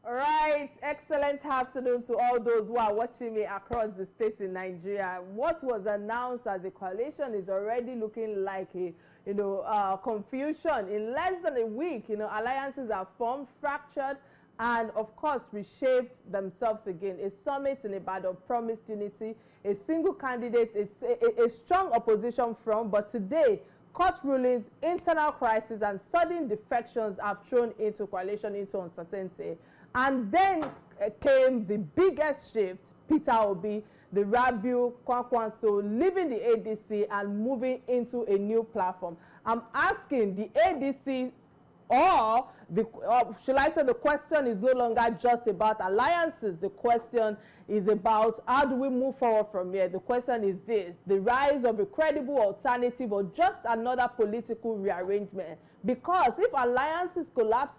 All right, excellent afternoon to all those who are watching me across the states in Nigeria. What was announced as a coalition is already looking like a, confusion. In less than a week, alliances are formed, fractured, and of course reshaped themselves again. A summit in Ibadan promised unity, a single candidate, a strong opposition front, but today, court rulings, internal crisis, and sudden defections have thrown into coalition into uncertainty. And then came the biggest shift, Peter Obi, the Rabiu, Kwankwaso, leaving the ADC and moving into a new platform. I'm asking the ADC, or shall I say the question is no longer just about alliances. The question is about how do we move forward from here. The question is this: the rise of a credible alternative or just another political rearrangement? Because if alliances collapse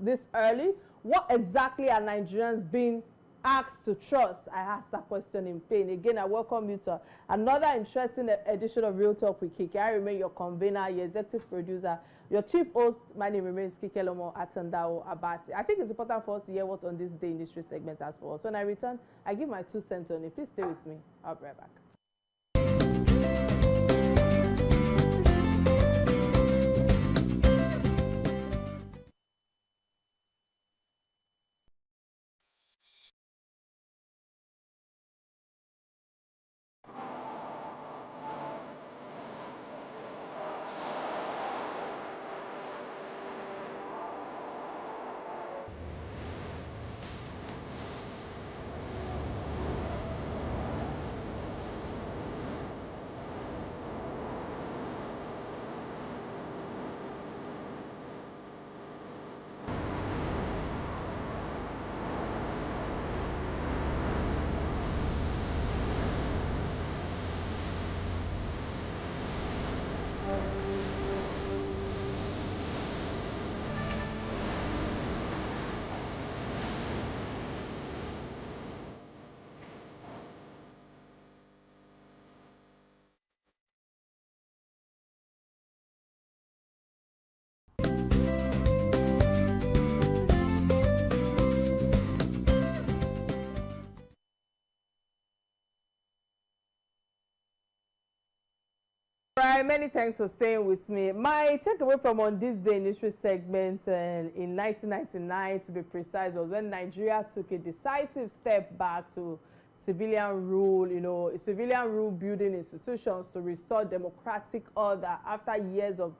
this early, what exactly are Nigerians being asked to trust? I asked that question in pain. Again, I welcome you to another interesting edition of Real Talk with Kike. I remain your convener, your executive producer, your chief host. My name remains Kike Lomo Atanda-Owo. I think it's important for us to hear what's on this day in history segment as for us. When I return, I give my 2 cents on it. Please stay with me. I'll be right back. Right, many thanks for staying with me. My takeaway from on this day in history segment in 1999, to be precise, was when Nigeria took a decisive step back to civilian rule, civilian rule building institutions to restore democratic order after years of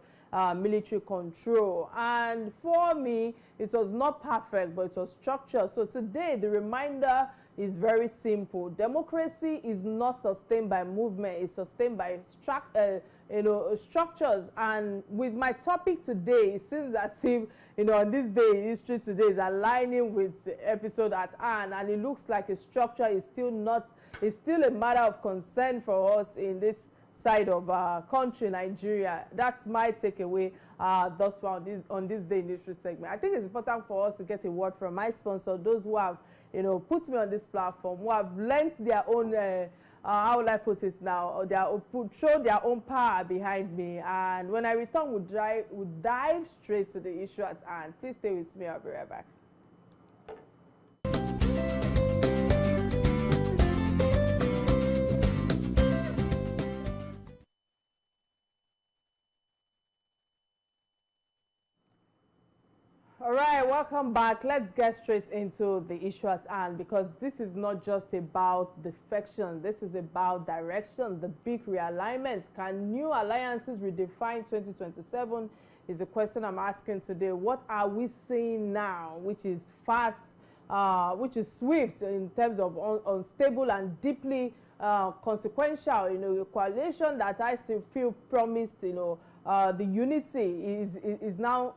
military control. And for me, it was not perfect, but it was structured. So today, the reminder is very simple. Democracy is not sustained by movement, it's sustained by structures. And with my topic today, it seems as if, on this day in history today is aligning with the episode at hand, and it looks like a structure is still a matter of concern for us in this side of our country, Nigeria. That's my takeaway thus far on this day in history segment. I think it's important for us to get a word from my sponsor, those who have put me on this platform, who have lent their own, how will I put it now, show their own power behind me. And when I return, we'll dive straight to the issue at hand. Please stay with me. I'll be right back. All right, welcome back. Let's get straight into the issue at hand, because this is not just about defection. This is about direction, the big realignment. Can new alliances redefine 2027 is the question I'm asking today. What are we seeing now, which is fast, which is swift in terms of unstable and deeply consequential, a coalition that I still feel promised, the unity is now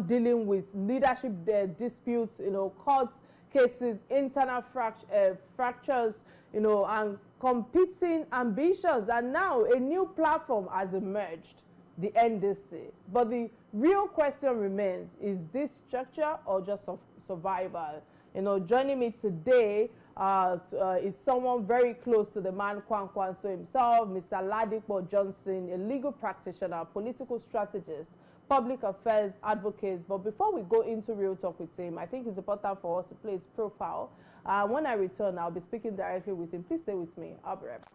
dealing with leadership disputes, court cases, internal fractures, and competing ambitions. And now a new platform has emerged, the NDC. But the real question remains: is this structure or just survival? Joining me today is someone very close to the man Kwankwaso himself, Mr. Ladipo Johnson, a legal practitioner, political strategist, public affairs advocate. But before we go into real talk with him, I think it's important for us to play his profile. When I return, I'll be speaking directly with him. Please stay with me. I'll be right back.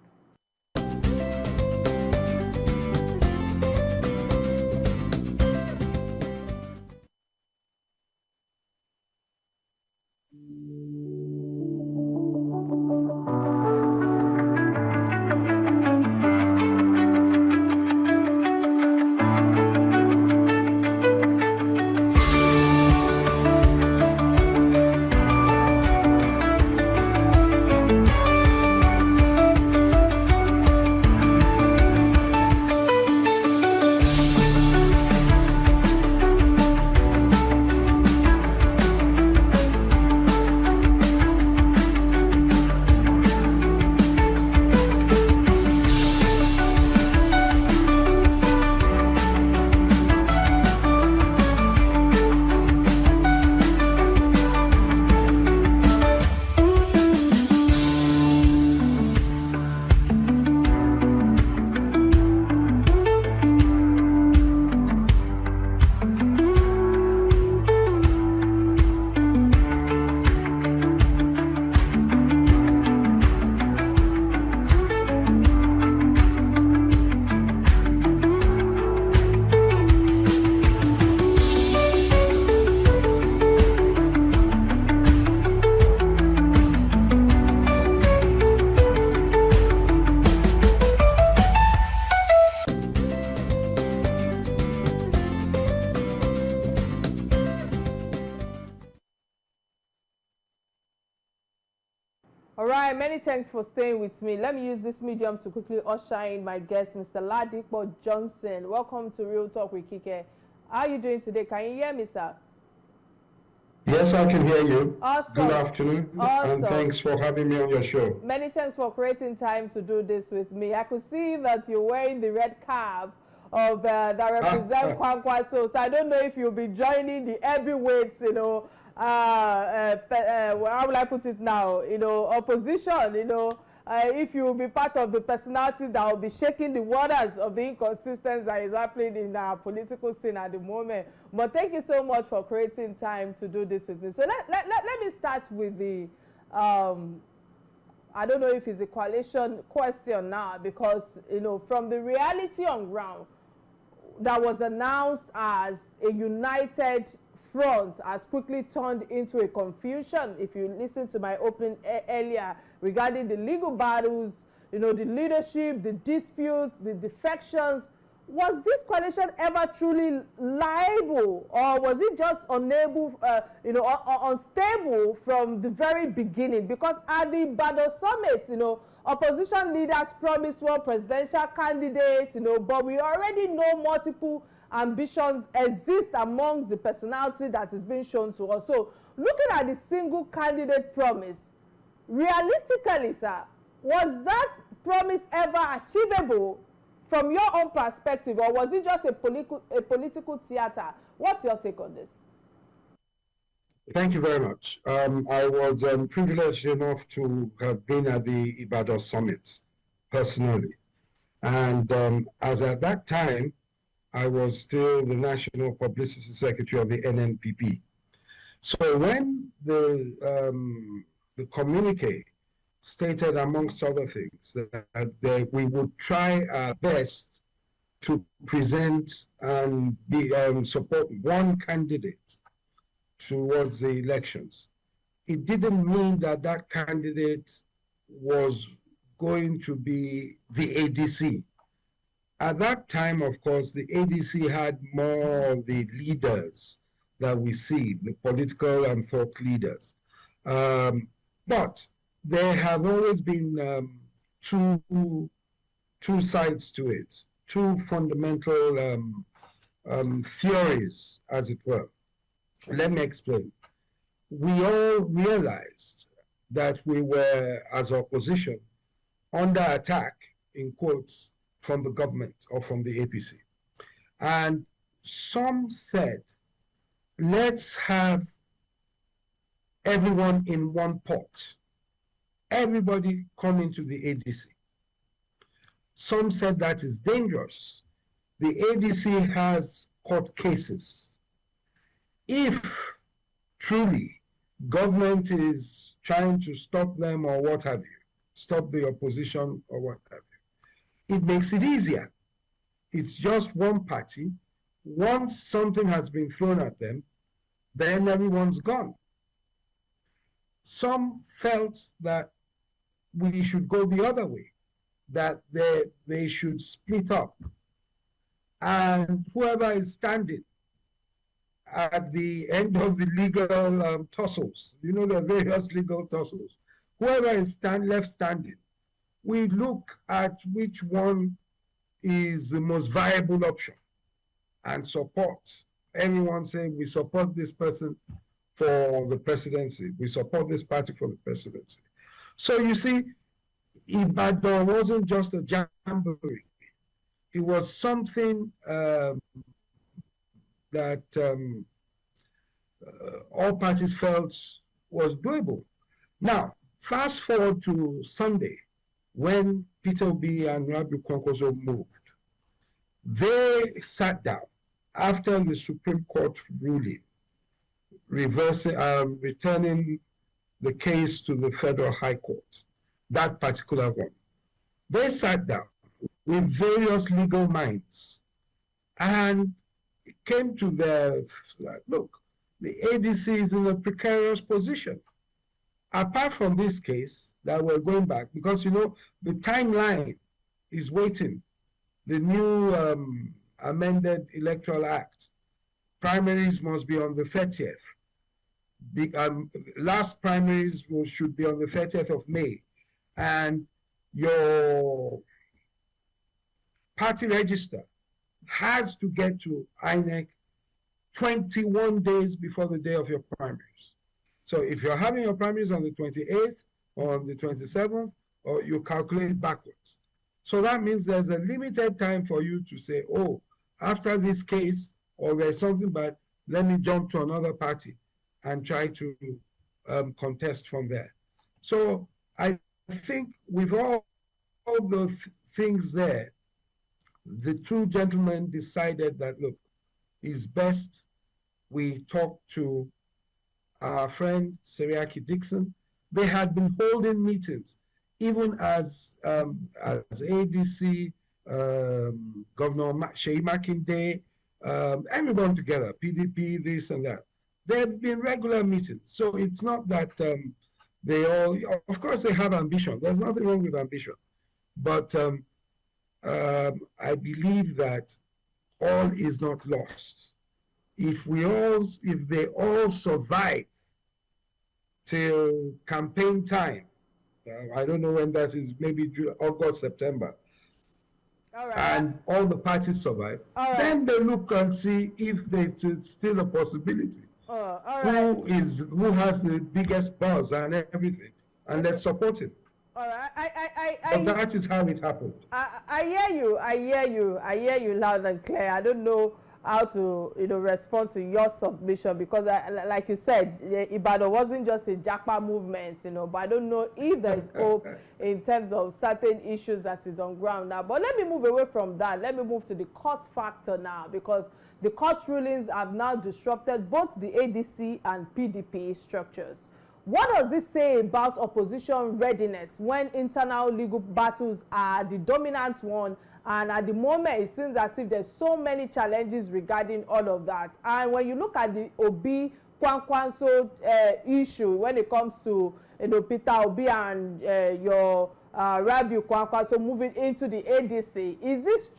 All right, many thanks for staying with me. Let me use this medium to quickly usher in my guest, Mr. Ladipo Johnson. Welcome to Real Talk with Kike. How are you doing today? Can you hear me, sir? Yes, I can hear you. Awesome. Good afternoon, and thanks for having me on your show. Many thanks for creating time to do this with me. I could see that you're wearing the red cap of that represents Kwankwaso. So I don't know if you'll be joining the heavyweights, you know, how will I put it now? You know, opposition, you know, if you will be part of the personality that will be shaking the waters of the inconsistency that is happening in our political scene at the moment. But thank you so much for creating time to do this with me. So let me start with the, I don't know if it's a coalition question now, because, you know, from the reality on ground that was announced as a united front has quickly turned into a confusion. If you listen to my opening earlier regarding the legal battles, you know, the leadership, the disputes, the defections, was this coalition ever truly liable, or was it just unable, you know, unstable from the very beginning? Because at the Battle Summit, you know, opposition leaders promised one presidential candidate, you know, but we already know multiple ambitions exist amongst the personality that is being shown to us. So looking at the single candidate promise, realistically, sir, was that promise ever achievable from your own perspective, or was it just a political theater? What's your take on this? Thank you very much. I was privileged enough to have been at the Ibadan Summit personally. And as at that time, I was still the National Publicity Secretary of the NNPP. So when the communique stated, amongst other things, that we would try our best to present and support one candidate towards the elections, it didn't mean that that candidate was going to be the ADC. At that time, of course, the ADC had more of the leaders that we see, the political and thought leaders. But there have always been two sides to it, two fundamental theories, as it were. Let me explain. We all realized that we were, as opposition, under attack, in quotes, from the government or from the APC. And some said, let's have everyone in one pot. Everybody come into the ADC. Some said that is dangerous. The ADC has court cases. If truly government is trying to stop them or what have you, stop the opposition or what have you, it makes it easier. It's just one party. Once something has been thrown at them, then everyone's gone. Some felt that we should go the other way, that they should split up. And whoever is standing at the end of the legal tussles, you know, the various legal tussles, whoever is left standing, we look at which one is the most viable option and support. Everyone saying we support this person for the presidency, we support this party for the presidency. So you see, Ibadan wasn't just a jamboree. It was something that all parties felt was doable. Now, fast forward to Sunday, when Peter Obi and Kwankwaso moved. They sat down after the Supreme Court ruling, returning the case to the Federal High Court, that particular one. They sat down with various legal minds and came to their, look, the ADC is in a precarious position. Apart from this case that we're going back, because, you know, the timeline is waiting. The new amended Electoral Act, primaries must be on the 30th. The last primaries should be on the 30th of May. And your party register has to get to INEC 21 days before the day of your primaries. So if you're having your primaries on the 28th or on the 27th, or you calculate backwards. So that means there's a limited time for you to say, oh, after this case, or there's something bad, let me jump to another party and try to contest from there. So I think with all the things there, the two gentlemen decided that, look, it's best we talk to our friend Seriaki Dixon. They had been holding meetings, even as ADC, Governor Sheyi Makinde, everyone together, PDP, this and that. There have been regular meetings. So it's not that they all, of course they have ambition. There's nothing wrong with ambition. But I believe that all is not lost. If they all survive till campaign time, I don't know when that is, maybe August, September, all right, and all the parties survive, then they look and see if there's still a possibility. All right. Who has the biggest buzz and everything, and let's support him. All right, but that is how it happened. I hear you loud and clear. I don't know how to respond to your submission, because like you said, Ibadan wasn't just a Japa movement, but I don't know if there is hope in terms of certain issues that is on ground now. But let me move away from that. Let me move to the court factor now, because the court rulings have now disrupted both the ADC and PDP structures. What does this say about opposition readiness when internal legal battles are the dominant one? And at the moment, it seems as if there's so many challenges regarding all of that. And when you look at the Obi Kwankwaso issue, when it comes to Peter Obi and your Rabiu Kwankwaso moving into the ADC, is this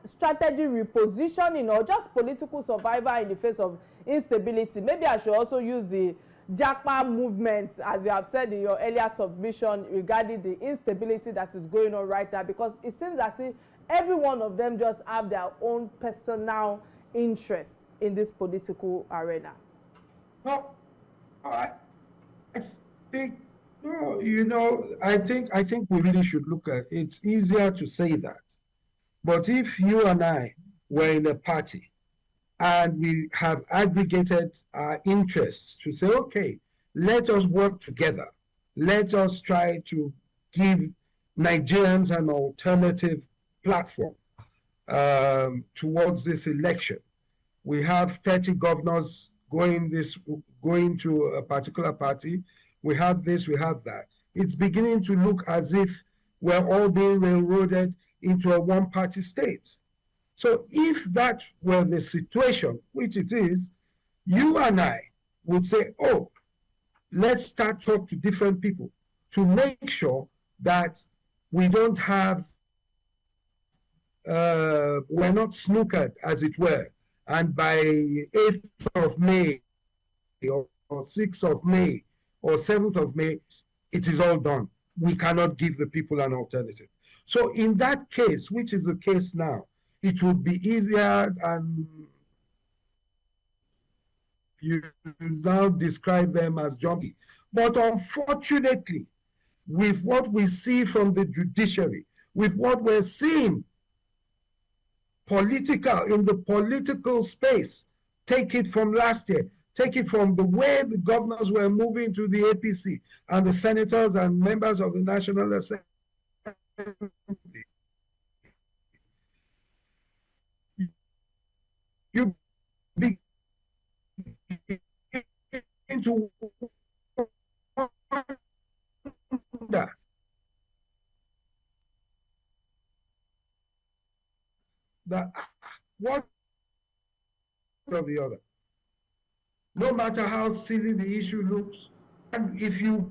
strategy repositioning or just political survival in the face of instability? Maybe I should also use the Japa movement, as you have said in your earlier submission, regarding the instability that is going on right now, because it seems as if every one of them just have their own personal interest in this political arena. Well, I think, I think we really should look at it. It's easier to say that. But if you and I were in a party and we have aggregated our interests to say, okay, let us work together. Let us try to give Nigerians an alternative platform towards this election. We have 30 governors going to a particular party. We have this, we have that. It's beginning to look as if we're all being railroaded into a one-party state. So if that were the situation, which it is, you and I would say, oh, let's start talking to different people to make sure that we don't have, we're not snookered, as it were. And by 8th of May or 6th of May or 7th of May, it is all done. We cannot give the people an alternative. So in that case, which is the case now, it would be easier, and you now describe them as jumpy. But unfortunately, with what we see from the judiciary, with what we're seeing in the political space, take it from last year, take it from the way the governors were moving to the APC and the senators and members of the National Assembly. You begin to wonder that one or the other, no matter how silly the issue looks, and if you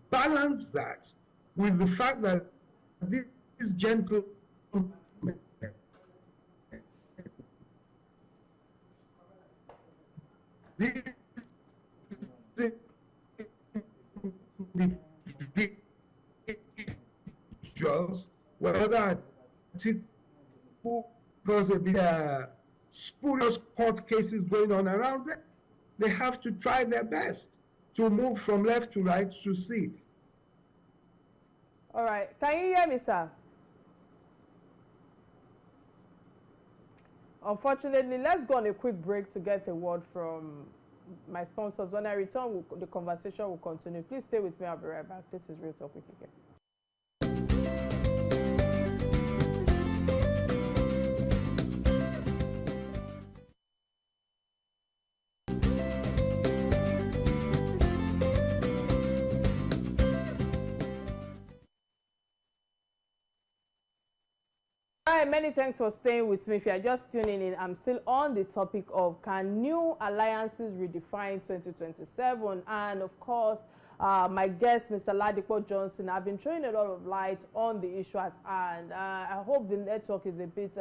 balance that with the fact that this gentleman individuals, whether because of the spurious court cases going on around them, they have to try their best to move from left to right to see. All right. Can you hear me, sir? Unfortunately, let's go on a quick break to get a word from my sponsors. When I return, the conversation will continue. Please stay with me. I'll be right back. This is Real Topic again. Hi, many thanks for staying with me. If you are just tuning in, I'm still on the topic of can new alliances redefine 2027? And of course, my guest, Mr. Ladipo Johnson, I've been throwing a lot of light on the issue at hand. I hope the network is a bit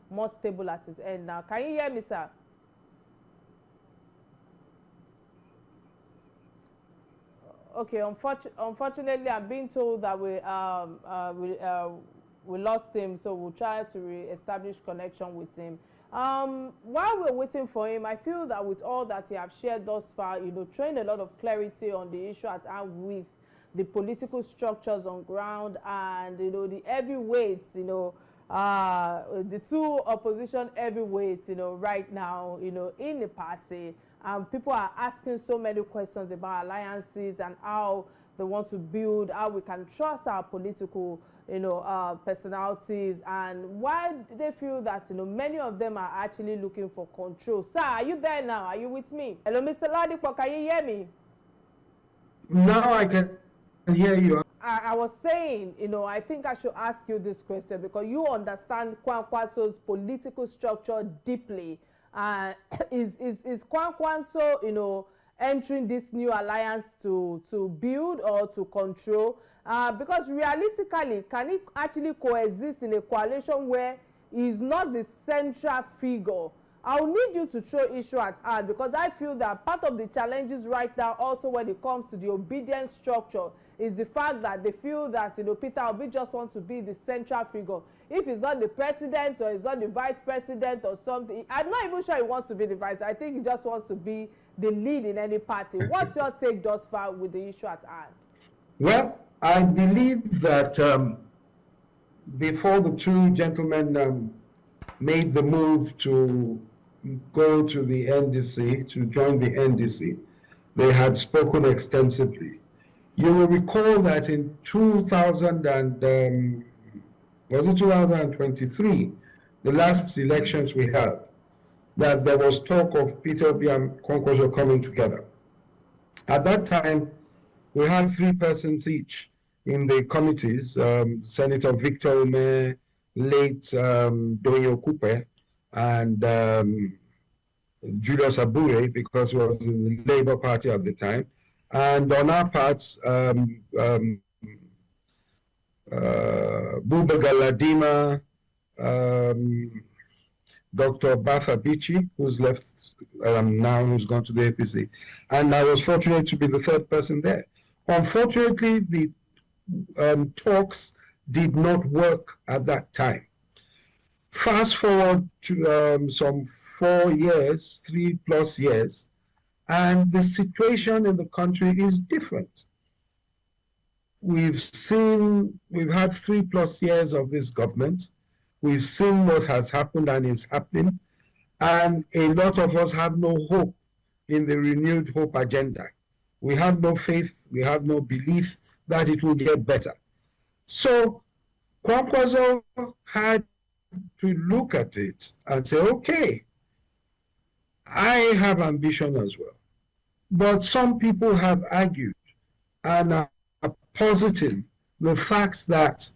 more stable at its end now. Can you hear me, sir? Okay, unfortunately, I'm being told that we lost him, so we'll try to re-establish connection with him. While we're waiting for him, I feel that with all that he has shared thus far, throwing a lot of clarity on the issue at hand with the political structures on ground and, the heavyweights, the two opposition heavyweights, right now, in the party. People are asking so many questions about alliances and how they want to build, how we can trust our political personalities, and why they feel that many of them are actually looking for control. Sir, are you there now? Are you with me? Hello, Mr. Ladipo, can you hear me? Now I can hear you. I was saying, I think I should ask you this question because you understand Kwankwaso's political structure deeply. Is Kwankwaso, entering this new alliance to build or to control? Because realistically, can it actually coexist in a coalition where he's not the central figure? I'll need you to throw issue at hand because I feel that part of the challenges right now also when it comes to the obedience structure is the fact that they feel that Peter Obi just wants to be the central figure. If he's not the president or he's not the vice president or something, I'm not even sure he wants to be the vice. I think he just wants to be the lead in any party. What's your take thus far with the issue at hand? Well, I believe that before the two gentlemen made the move to go to the NDC, to join the NDC, they had spoken extensively. You will recall that in 2023, the last elections we had, that there was talk of Peter Obi and Kwankwaso coming together. At that time, we had 3 persons each in the committees, Senator Victor Ume, late Doyo Kupe, and Julius Abure, because he was in the Labour Party at the time. And on our parts, Buba Galadima, Dr. Batha Bichi, who's left now, who's gone to the APC. And I was fortunate to be the 3rd person there. Unfortunately, the talks did not work at that time. Fast forward to some 4 years, 3+ years, and the situation in the country is different. We've had 3+ years of this government. We've seen what has happened and is happening, and a lot of us have no hope in the renewed hope agenda. We have no faith, we have no belief that it will get better. So Kwankwaso had to look at it and say, okay, I have ambition as well. But some people have argued and are positing the facts that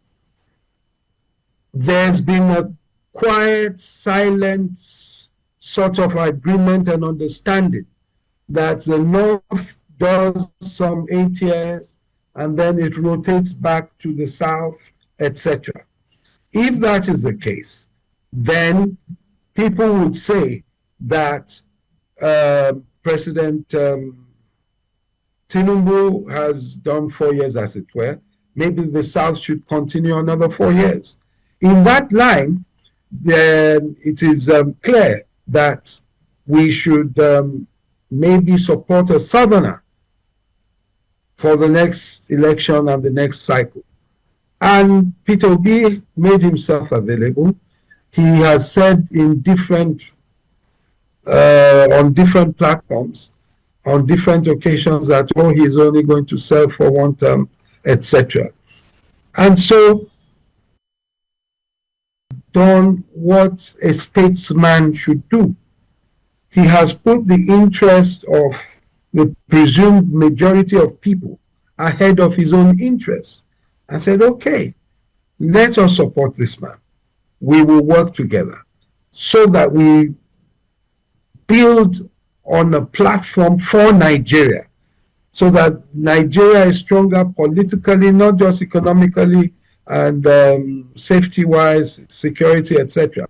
there's been a quiet, silent sort of agreement and understanding that the North does some 8 years and then it rotates back to the South, etc. If that is the case, then people would say that President Tinubu has done 4 years, as it were. Maybe the South should continue another 4 years. In that line, then it is clear that we should maybe support a Southerner for the next election and the next cycle. And Peter Obi made himself available. He has said in different, on different platforms, on different occasions that, oh, he's only going to serve for 1 term, etc. And so, done what a statesman should do. He has put the interest of the presumed majority of people ahead of his own interests and said, okay, let us support this man. We will work together so that we build on a platform for Nigeria, so that Nigeria is stronger politically, not just economically and safety-wise, security, etc.,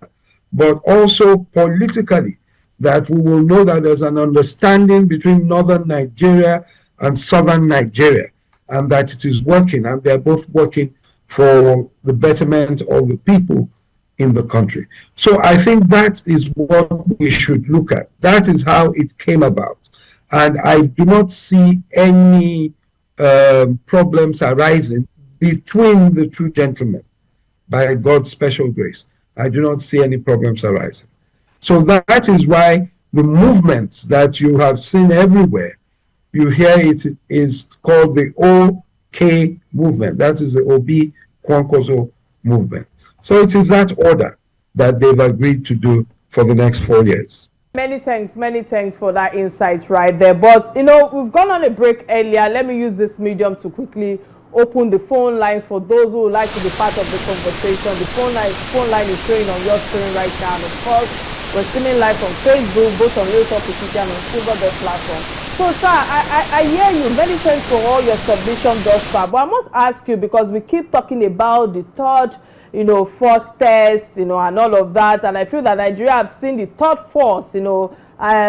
but also politically, that we will know that there's an understanding between northern Nigeria and southern Nigeria, and that it is working, and they're both working for the betterment of the people in the country. So I think that is what we should look at. That is how it came about. And I do not see any problems arising between the two gentlemen, by God's special grace. I do not see any problems arising. So that is why the movements that you have seen everywhere, you hear it is called the OK movement. That is the Obi Kwankwaso movement. So it is that order that they've agreed to do for the next 4 years. Many thanks for that insight right there. But, you know, we've gone on a break earlier. Let me use this medium to quickly open the phone lines for those who would like to be part of the conversation. The phone line is showing on your screen right now. And of course, we're streaming live on Facebook, both on Realtor Petition and Silverbird platform. So, sir, I hear you. Many thanks for all your submission thus far. But I must ask you, because we keep talking about the third, you know, force test, you know, and all of that. And I feel that Nigeria have seen the third force, you know.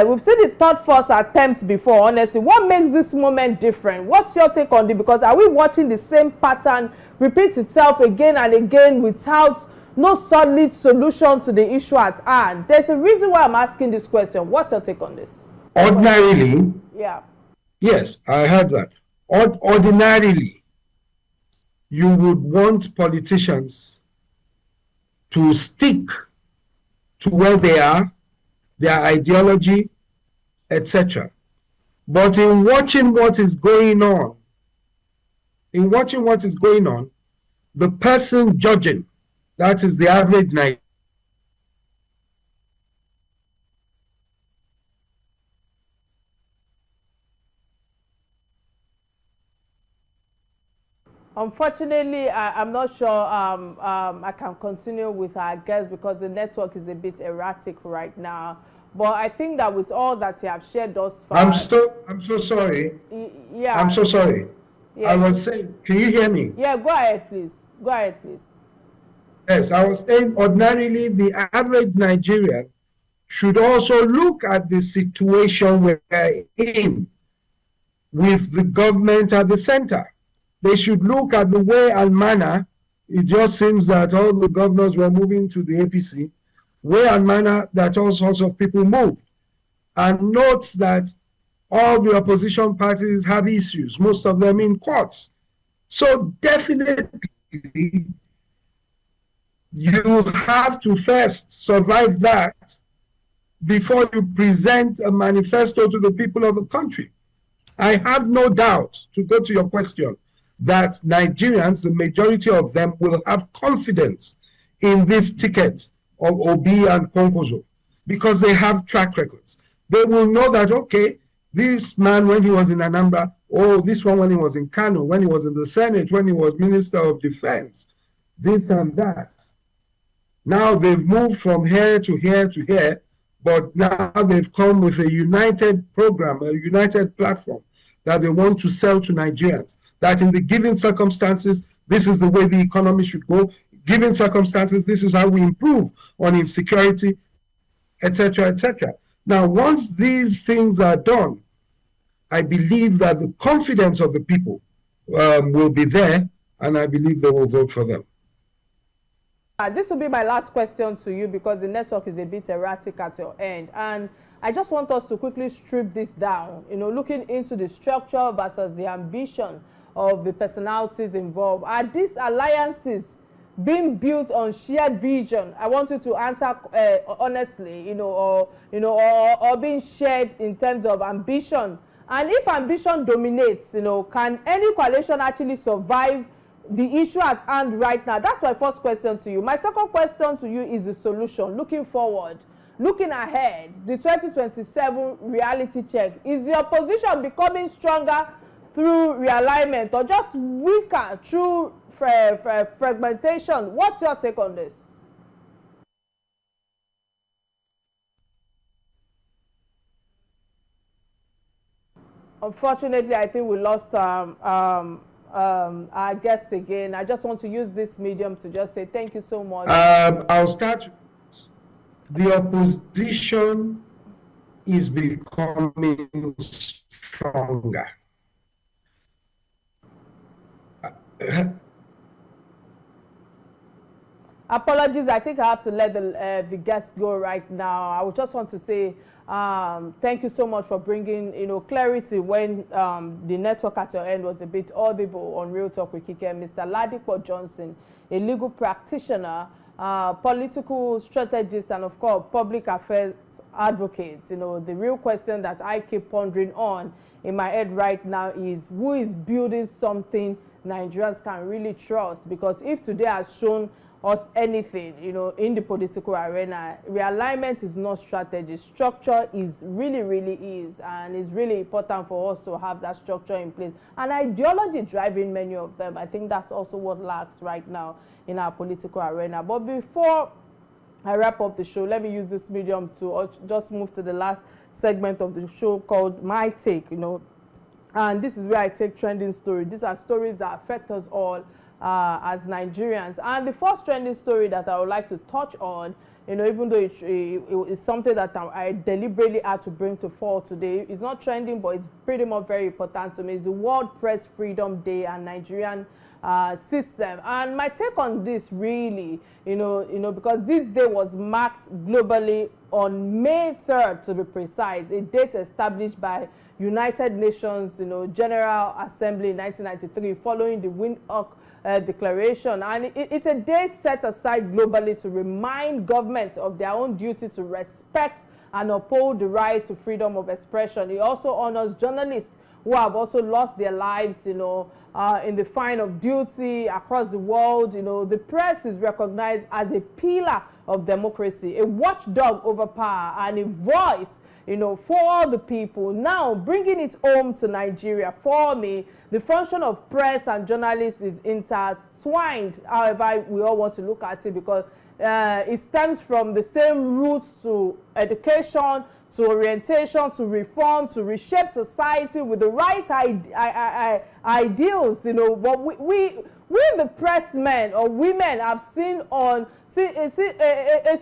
We've seen the third force attempts before, honestly. What makes this moment different? What's your take on it? Because are we watching the same pattern repeat itself again and again without no solid solution to the issue at hand? There's a reason why I'm asking this question. What's your take on this? Ordinarily, yeah. Yes, I heard that. Ordinarily, you would want politicians to stick to where they are, their ideology, etc. But in watching what is going on, the person judging, that is the average Nigerian, Unfortunately, I'm not sure I can continue with our guest because the network is a bit erratic right now. But I think that with all that you have shared thus far, I'm so sorry. I'm yeah, so sorry. I yeah, was saying, can you hear me? yeah. Go ahead, please. Go ahead, please. Yes, I was saying ordinarily the average Nigerian should also look at the situation we're in with the government at the center. They should look at the way and manner. It just seems that all the governors were moving to the APC, way and manner that all sorts of people moved. And note that all the opposition parties have issues, most of them in courts. So definitely, you have to first survive that before you present a manifesto to the people of the country. I have no doubt, to go to your question, that Nigerians, the majority of them, will have confidence in this ticket of Obi and Kwankwaso because they have track records. They will know that, okay, this man when he was in Anambra, oh, this one when he was in Kano, when he was in the Senate, when he was Minister of Defense, this and that. Now they've moved from here to here to here, but now they've come with a united program, a united platform that they want to sell to Nigerians. That in the given circumstances, this is the way the economy should go. Given circumstances, this is how we improve on insecurity, etc., etc. Now, once these things are done, I believe that the confidence of the people will be there, and I believe they will vote for them. This will be my last question to you because the network is a bit erratic at your end. And I just want us to quickly strip this down, looking into the structure versus the ambition of the personalities involved. Are these alliances being built on shared vision? I want you to answer honestly, or being shared in terms of ambition. And if ambition dominates, can any coalition actually survive the issue at hand right now? That's my first question to you. My second question to you is the solution. Looking forward, looking ahead, the 2027 reality check. Is the opposition becoming stronger through realignment or just weaker through fragmentation? What's your take on this? Unfortunately, I think we lost our guest again. I just want to use this medium to just say thank you so much. I'll start. The opposition is becoming stronger. Apologies, I think I have to let the guest go right now. I would just want to say thank you so much for bringing clarity when the network at your end was a bit audible on Real Talk with Kike. Mr. Ladipo Johnson, a legal practitioner, political strategist, and of course public affairs advocate. The real question that I keep pondering on in my head right now is who is building something Nigerians can really trust? Because if today has shown us anything, in the political arena, realignment is not strategy. Structure is really is, and it's really important for us to have that structure in place. And ideology driving many of them. I think that's also what lacks right now in our political arena. But before I wrap up the show, let me use this medium to just move to the last segment of the show called My Take, and this is where I take trending stories. These are stories that affect us all as Nigerians. And the first trending story that I would like to touch on, even though it's something that I deliberately had to bring to fore today, it's not trending, but it's pretty much very important to me. It's the World Press Freedom Day and Nigerian system. And my take on this really, because this day was marked globally on May 3rd, to be precise, a date established by United Nations, General Assembly in 1993, following the Windhoek Declaration. And it's a day set aside globally to remind governments of their own duty to respect and uphold the right to freedom of expression. He also honors journalists who have also lost their lives, in the fine of duty across the world. The press is recognized as a pillar of democracy, a watchdog over power, and a voice, for the people. Now, bringing it home to Nigeria, for me, the function of press and journalists is intertwined, however we all want to look at it, because it stems from the same roots to education, to orientation, to reform, to reshape society with the right ideals. But we the pressmen or women have seen a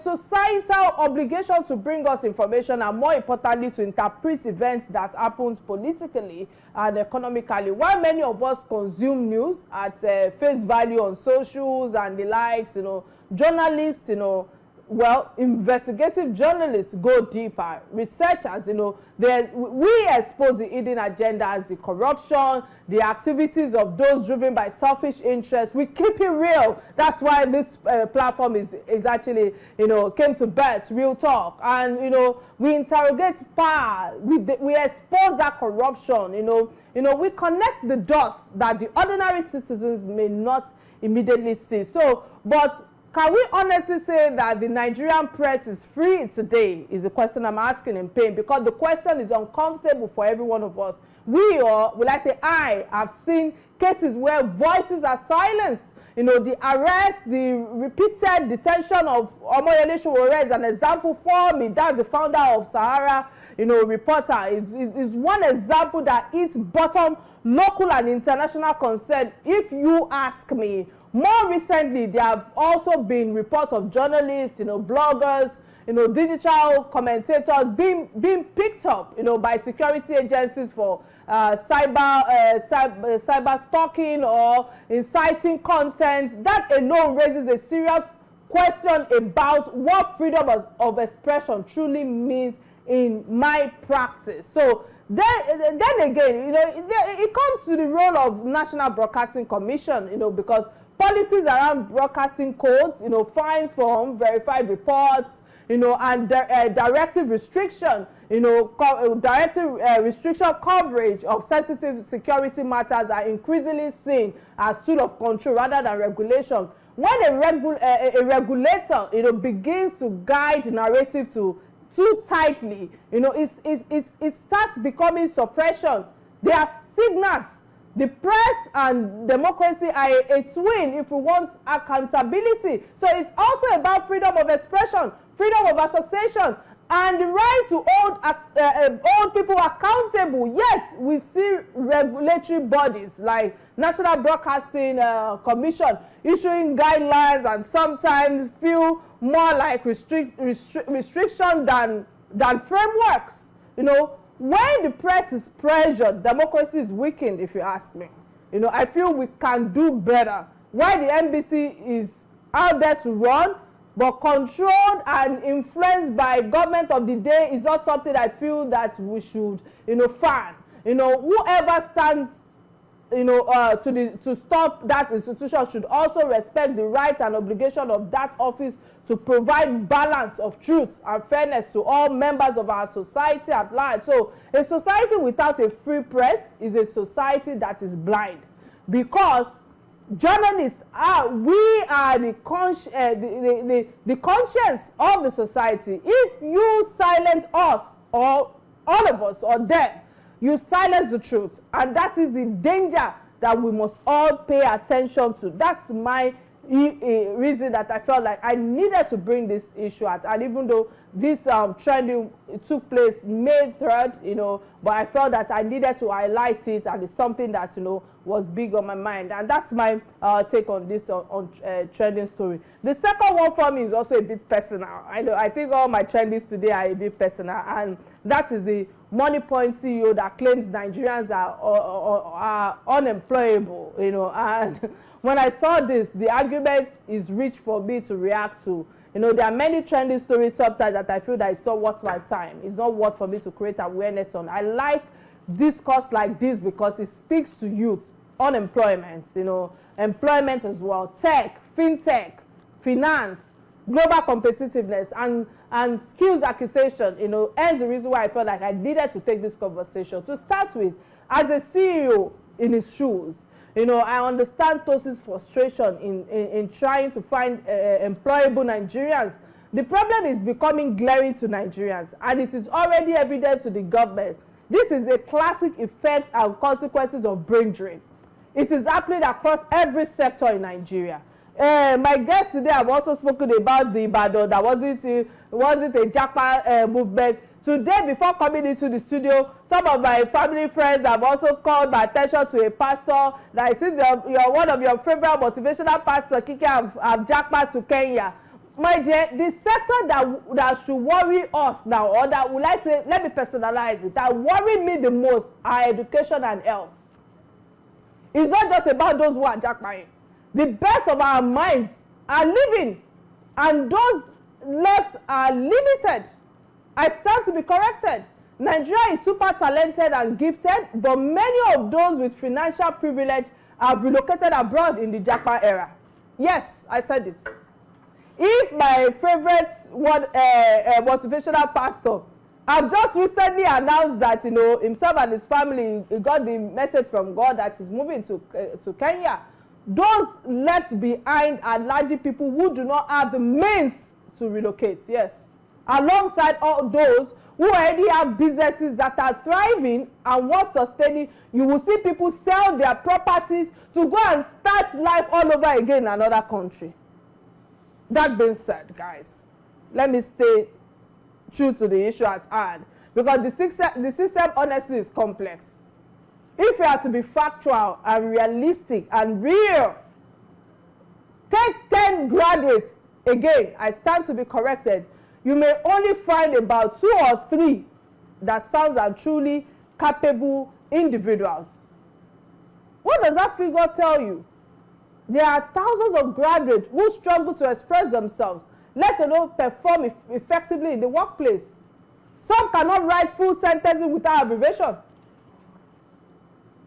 societal obligation to bring us information, and more importantly to interpret events that happens politically and economically. While many of us consume news at face value on socials and the likes, journalists, investigative journalists go deeper. Researchers, we expose the hidden agenda as the corruption, the activities of those driven by selfish interests. We keep it real. That's why this platform is actually, came to birth, Real Talk. And, we interrogate power. We expose that corruption. We connect the dots that the ordinary citizens may not immediately see. So, but can we honestly say that the Nigerian press is free today is a question I'm asking in pain, because the question is uncomfortable for every one of us. I have seen cases where voices are silenced. The arrest, the repeated detention of Omoyele Sowore is an example for me. That's the founder of Sahara, Reporter. Is one example that hits bottom local and international concern, if you ask me. More recently, there have also been reports of journalists, bloggers, digital commentators being picked up, by security agencies for cyber stalking or inciting content. That alone raises a serious question about what freedom of expression truly means in my practice. So then again, it comes to the role of National Broadcasting Commission, because policies around broadcasting codes, fines for unverified reports, and directive restriction, restriction coverage of sensitive security matters are increasingly seen as tool of control rather than regulation. When a regulator, begins to guide narrative too tightly, it starts becoming suppression. There are signals. The press and democracy are a twin if we want accountability. So it's also about freedom of expression, freedom of association, and the right to hold people accountable. Yet we see regulatory bodies like National Broadcasting Commission issuing guidelines and sometimes feel more like restriction than frameworks. When the press is pressured, democracy is weakened, if you ask me. I feel we can do better. Why the NBC is out there to run, but controlled and influenced by government of the day is not something I feel that we should, fan. Whoever stands, to stop that institution should also respect the right and obligation of that office to provide balance of truth and fairness to all members of our society at large. So a society without a free press is a society that is blind, because journalists we are the conscience of the society. If you silence us, or all of us, or them, you silence the truth, and that is the danger that we must all pay attention to. That's my reason that I felt like I needed to bring this issue out. And even though this trending took place May 3rd, but I felt that I needed to highlight it, and it's something that, was big on my mind. And that's my take on this trending story. The second one for me is also a bit personal. I think all my trendings today are a bit personal, and that is the Money Point CEO that claims Nigerians are unemployable, and when I saw this, the argument is rich for me to react to. There are many trending stories sometimes that I feel that it's not worth my time. It's not worth for me to create awareness on. I like discourse like this because it speaks to youth, unemployment, employment as well, tech, fintech, finance, global competitiveness, and and skills acquisition, hence the reason why I felt like I needed to take this conversation. To start with, as a CEO in his shoes, I understand Tosi's frustration in trying to find employable Nigerians. The problem is becoming glaring to Nigerians, and it is already evident to the government. This is a classic effect and consequences of brain drain. It is happening across every sector in Nigeria. My guest today have also spoken about the Ibadan that wasn't a Japa movement. Today, before coming into the studio, some of my family friends have also called my attention to a pastor that it seems you're one of your favorite motivational pastors, Kiki, have Japa to Kenya. My dear, the sector that should worry us now, or that would like to, let me personalize it, that worry me the most are education and health. It's not just about those who are jackpotting. The best of our minds are living, and those left are limited. I stand to be corrected. Nigeria is super talented and gifted, but many of those with financial privilege have relocated abroad in the Japa era. Yes, I said it. If my favorite motivational pastor have just recently announced that himself and his family got the message from God that he's moving to Kenya, those left behind are largely people who do not have the means to relocate. Yes, alongside all those who already have businesses that are thriving and worth sustaining, you will see people sell their properties to go and start life all over again in another country. That being said, guys, let me stay true to the issue at hand, because the system honestly is complex. If you are to be factual and realistic and real, take 10 graduates, again, I stand to be corrected, you may only find about 2 or 3 that sounds are truly capable individuals. What does that figure tell you? There are thousands of graduates who struggle to express themselves, let alone perform effectively in the workplace. Some cannot write full sentences without abbreviation.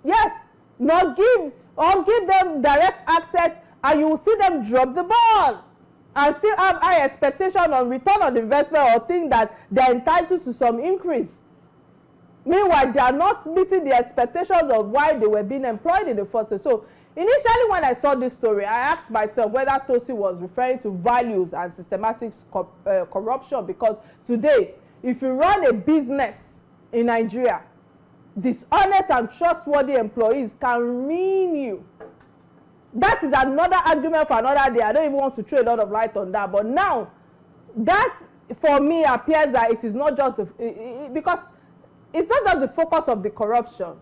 Yes, give them direct access, and you will see them drop the ball and still have high expectation on return on investment, or think that they are entitled to some increase. Meanwhile, they are not meeting the expectations of why they were being employed in the first place. So initially, when I saw this story, I asked myself whether Tosi was referring to values and systematic corruption, because today, if you run a business in Nigeria, dishonest and trustworthy employees can ruin you. That is another argument for another day. I don't even want to throw a lot of light on that. But now, that for me appears that it is not just because it's not just the focus of the corruption.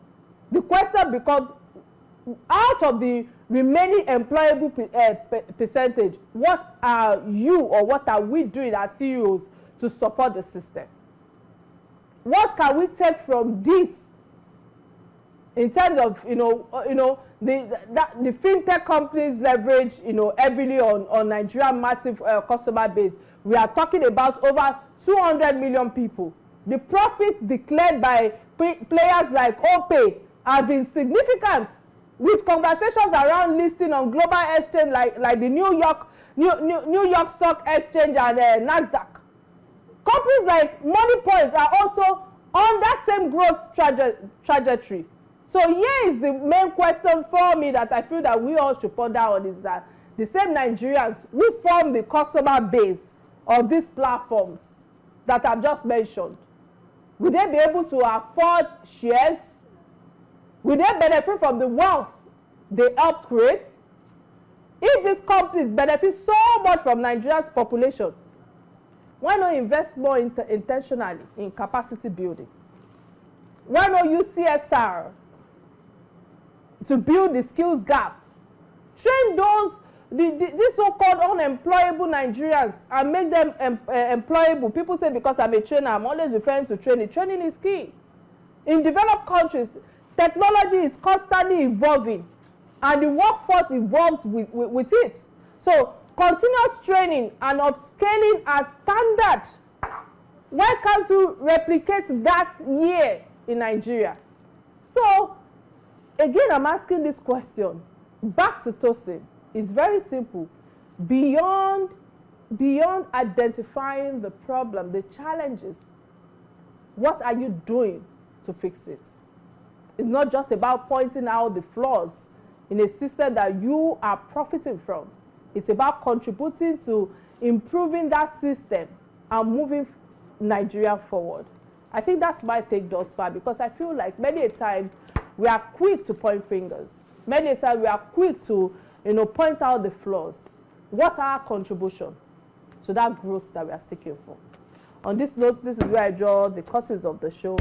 The question becomes, out of the remaining employable percentage, what are you or what are we doing as CEOs to support the system? What can we take from this in terms of the fintech companies leverage heavily on Nigerian massive customer base? We are talking about over 200 million people. The profits declared by players like OPay have been significant, with conversations around listing on global exchange like the New York Stock Exchange and NASDAQ. Companies like MoneyPoint are also on that same growth trajectory. So here is the main question for me that I feel that we all should ponder on, is that the same Nigerians who form the customer base of these platforms that I've just mentioned, will they be able to afford shares? Will they benefit from the wealth they helped create? If these companies benefit so much from Nigeria's population, why not invest more intentionally in capacity building? Why not use CSR to build the skills gap? Train these so-called unemployable Nigerians and make them employable. People say because I'm a trainer, I'm always referring to training. Training is key. In developed countries, technology is constantly evolving, and the workforce evolves with it. So continuous training and upscaling are standard. Why can't you replicate that here in Nigeria? So again, I'm asking this question back to Tosin. It's very simple. Beyond beyond identifying the problem, the challenges, what are you doing to fix it? It's not just about pointing out the flaws in a system that you are profiting from. It's about contributing to improving that system and moving Nigeria forward. I think that's my take thus far, because I feel like many times we are quick to point fingers. Many times we are quick to, point out the flaws. What's our contribution to that growth that we are seeking for? On this note, this is where I draw the curtains of the show.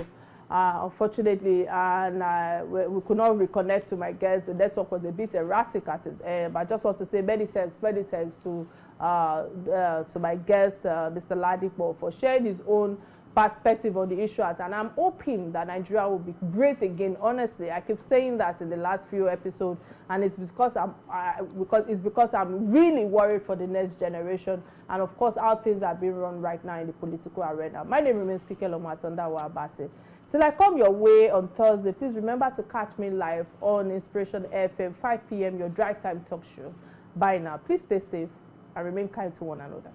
Unfortunately, and we could not reconnect to my guests. The network was a bit erratic at its end, but I just want to say many thanks to my guest, Mr. Ladipo, for sharing his own perspective on the issue. And I'm hoping that Nigeria will be great again. Honestly, I keep saying that in the last few episodes, and it's because I'm really worried for the next generation, and of course how things are being run right now in the political arena. My name remains Atanda-Owo. Till I come your way on Thursday, please remember to catch me live on Inspiration FM, 5 p.m., your drive time talk show. Bye now. Please stay safe and remain kind to one another.